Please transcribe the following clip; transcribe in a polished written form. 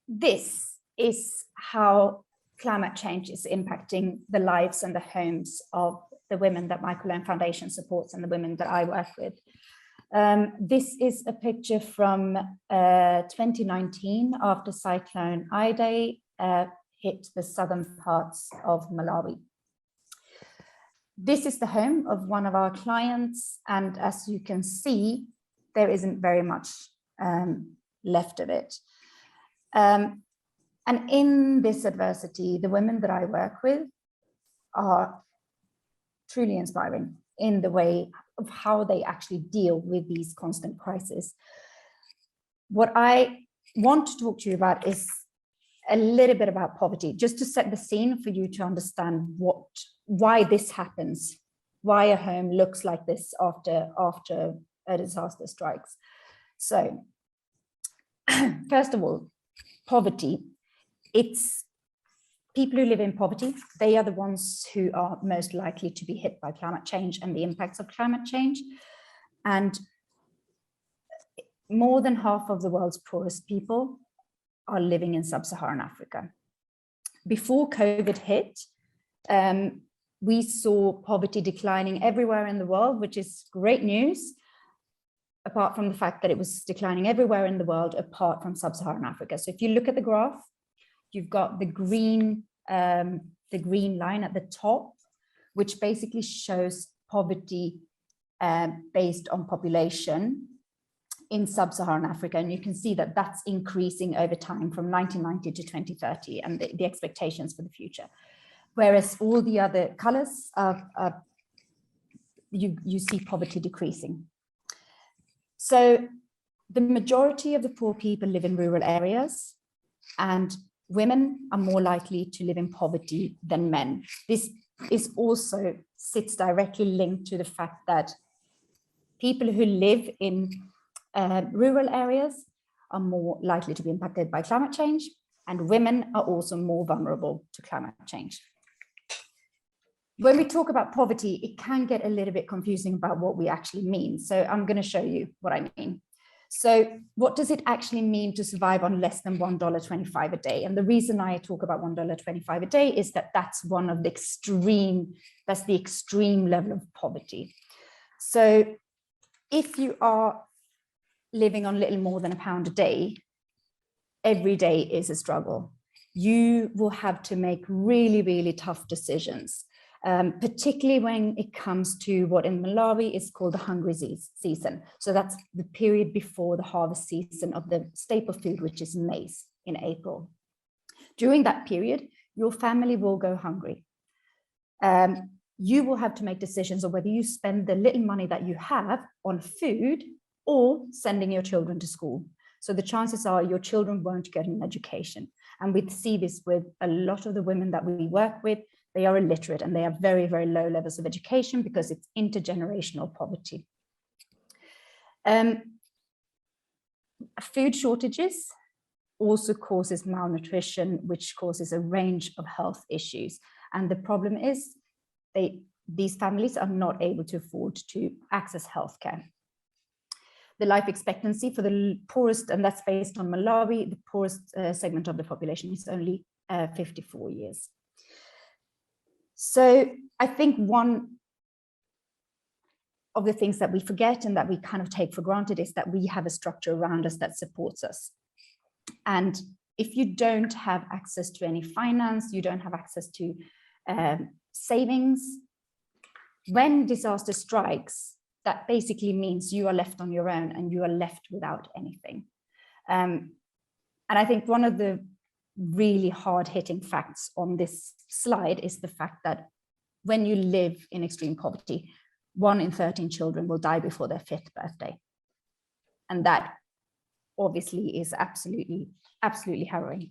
this is how climate change is impacting the lives and the homes of the women that MicroLoan Foundation supports and the women that I work with. This is a picture from 2019 after Cyclone Idai hit the southern parts of Malawi. This is the home of one of our clients, and as you can see, there isn't very much left of it. And in this adversity, the women that I work with are truly inspiring in the way of how they actually deal with these constant crises. What I want to talk to you about is a little bit about poverty, just to set the scene for you to understand why this happens, why a home looks like this after a disaster strikes. So, first of all, poverty. It's people who live in poverty. They are the ones who are most likely to be hit by climate change and the impacts of climate change. And more than half of the world's poorest people are living in sub-Saharan Africa. Before COVID hit, we saw poverty declining everywhere in the world, which is great news, apart from the fact that it was declining everywhere in the world apart from sub-Saharan Africa. So if you look at the graph, you've got the green line at the top, which basically shows poverty based on population in sub-Saharan Africa. And you can see that that's increasing over time from 1990 to 2030 and the expectations for the future. Whereas all the other colors, you see poverty decreasing. So the majority of the poor people live in rural areas, and women are more likely to live in poverty than men. This is also sits directly linked to the fact that people who live in rural areas are more likely to be impacted by climate change, and women are also more vulnerable to climate change. When we talk about poverty, it can get a little bit confusing about what we actually mean. So I'm going to show you what I mean. So what does it actually mean to survive on less than $1.25 a day? And the reason I talk about $1.25 a day is that that's one of the extreme level of poverty. So if you are living on little more than £1 a day, every day is a struggle. You will have to make really, really tough decisions. Particularly when it comes to what in Malawi is called the hungry season. So that's the period before the harvest season of the staple food, which is maize in April. During that period, your family will go hungry. You will have to make decisions on whether you spend the little money that you have on food or sending your children to school. So the chances are your children won't get an education. And we see this with a lot of the women that we work with. They are illiterate and they have very, very low levels of education because it's intergenerational poverty. Food shortages also causes malnutrition, which causes a range of health issues. And the problem is these families are not able to afford to access healthcare. The life expectancy for the poorest, and that's based on Malawi, the poorest segment of the population is only 54 years. So I think one of the things that we forget and that we kind of take for granted is that we have a structure around us that supports us. And if you don't have access to any finance, you don't have access to savings, when disaster strikes, that basically means you are left on your own and you are left without anything. And I think one of the really hard-hitting facts on this slide is the fact that when you live in extreme poverty, 1 in 13 children will die before their 5th birthday. And that obviously is absolutely harrowing.